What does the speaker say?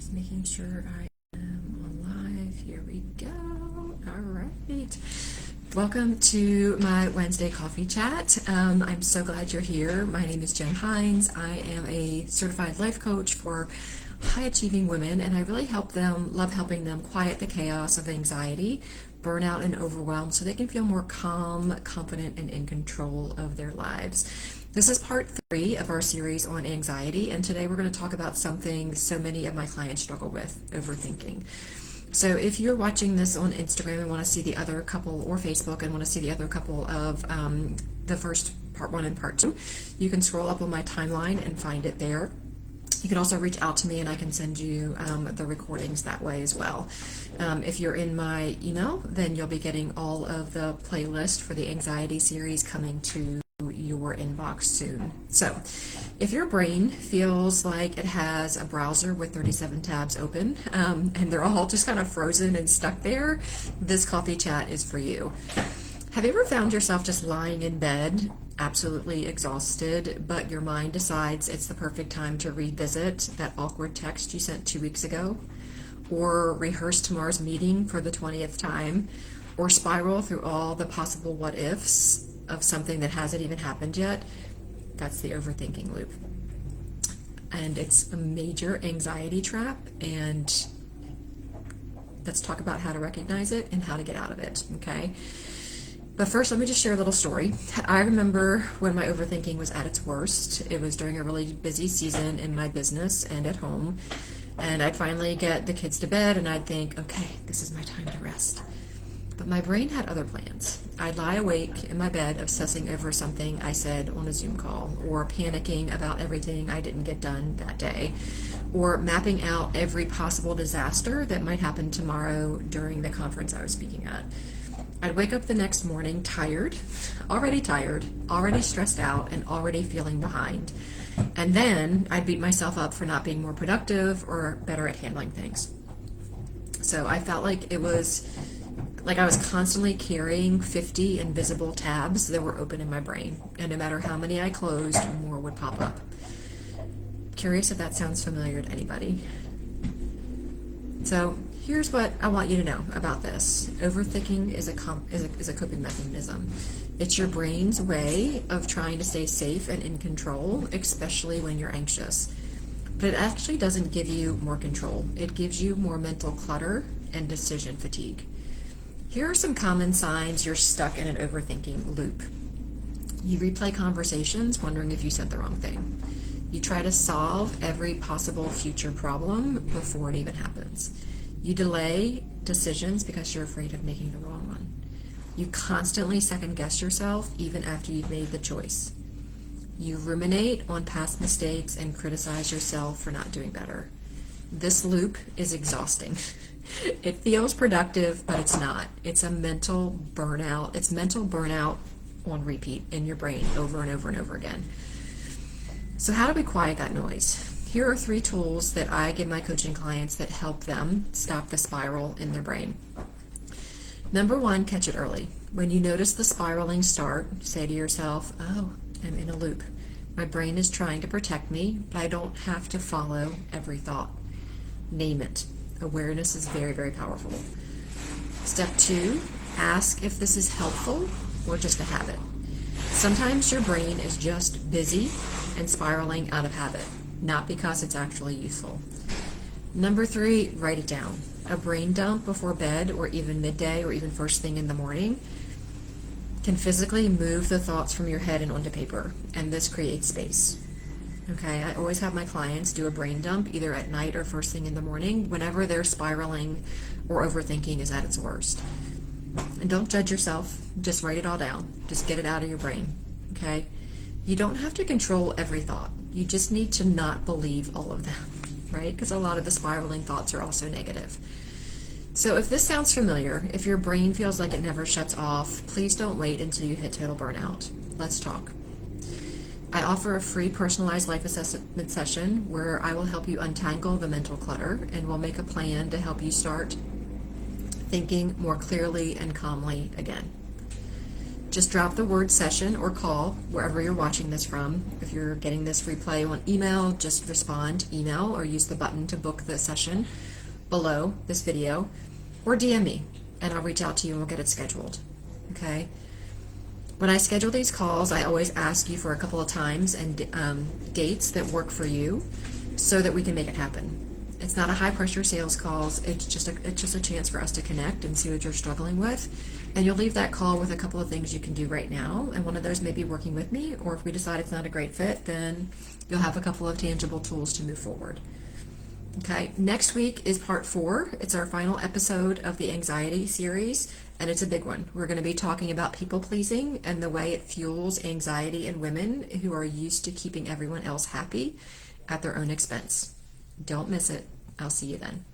Just making sure I am on live. Here we go. All right. Welcome to my Wednesday coffee chat. I'm so glad you're here. My name is Jenn. I am a certified life coach for high achieving women, and I really love helping them quiet the chaos of anxiety, burnout, and overwhelm so they can feel more calm, confident, and in control of their lives. This is part 3 of our series on anxiety, and today we're going to talk about something so many of my clients struggle with: overthinking. So if you're watching this on Instagram and want to see the other couple, or Facebook and want to see the other couple of the first part 1 and part 2, you can scroll up on my timeline and find it there. You can also reach out to me and I can send you the recordings that way as well. If you're in my email, then you'll be getting all of the playlist for the anxiety series coming to your inbox soon. So if your brain feels like it has a browser with 37 tabs open and they're all just kind of frozen and stuck there, this coffee chat is for you. Have you ever found yourself just lying in bed, absolutely exhausted, but your mind decides it's the perfect time to revisit that awkward text you sent 2 weeks ago, or rehearse tomorrow's meeting for the 20th time, or spiral through all the possible what ifs of something that hasn't even happened yet? That's the overthinking loop. And it's a major anxiety trap, and let's talk about how to recognize it and how to get out of it, okay? But first, let me just share a little story. I remember when my overthinking was at its worst. It was during a really busy season in my business and at home, and I'd finally get the kids to bed and I'd think, okay, this is my time to rest. But my brain had other plans. I'd lie awake in my bed obsessing over something I said on a Zoom call, or panicking about everything I didn't get done that day, or mapping out every possible disaster that might happen tomorrow during the conference I was speaking at. I'd wake up the next morning tired, already stressed out, and already feeling behind. And then I'd beat myself up for not being more productive or better at handling things. So I felt like it was like I was constantly carrying 50 invisible tabs that were open in my brain, and no matter how many I closed, more would pop up. Curious if that sounds familiar to anybody. So here's what I want you to know about this. Overthinking is a coping mechanism. It's your brain's way of trying to stay safe and in control, especially when you're anxious. But it actually doesn't give you more control. It gives you more mental clutter and decision fatigue. Here are some common signs you're stuck in an overthinking loop. You replay conversations wondering if you said the wrong thing. You try to solve every possible future problem before it even happens. You delay decisions because you're afraid of making the wrong one. You constantly second guess yourself even after you've made the choice. You ruminate on past mistakes and criticize yourself for not doing better. This loop is exhausting. It feels productive, but it's not. It's a mental burnout. It's mental burnout on repeat in your brain over and over and over again. So how do we quiet that noise? Here are 3 tools that I give my coaching clients that help them stop the spiral in their brain. Number 1, catch it early. When you notice the spiraling start, say to yourself, oh, I'm in a loop. My brain is trying to protect me, but I don't have to follow every thought. Name it. Awareness is very, very powerful. Step 2, ask if this is helpful or just a habit. Sometimes your brain is just busy and spiraling out of habit, not because it's actually useful. Number 3, write it down. A brain dump before bed, or even midday, or even first thing in the morning, can physically move the thoughts from your head and onto paper, and this creates space. Okay, I always have my clients do a brain dump either at night or first thing in the morning whenever their spiraling or overthinking is at its worst. And don't judge yourself, just write it all down. Just get it out of your brain, okay? You don't have to control every thought. You just need to not believe all of them, right? Because a lot of the spiraling thoughts are also negative. So if this sounds familiar, if your brain feels like it never shuts off, please don't wait until you hit total burnout. Let's talk. I offer a free personalized life assessment session where I will help you untangle the mental clutter, and we'll make a plan to help you start thinking more clearly and calmly again. Just drop the word session or call wherever you're watching this from. If you're getting this replay on email, just respond email or use the button to book the session below this video, or DM me and I'll reach out to you and we'll get it scheduled. Okay? When I schedule these calls, I always ask you for a couple of times and dates that work for you so that we can make it happen. It's not a high pressure sales calls. It's just a chance for us to connect and see what you're struggling with. And you'll leave that call with a couple of things you can do right now. And one of those may be working with me, or if we decide it's not a great fit, then you'll have a couple of tangible tools to move forward. Okay, next week is part 4. It's our final episode of the anxiety series, and it's a big one. We're going to be talking about people pleasing and the way it fuels anxiety in women who are used to keeping everyone else happy at their own expense. Don't miss it. I'll see you then.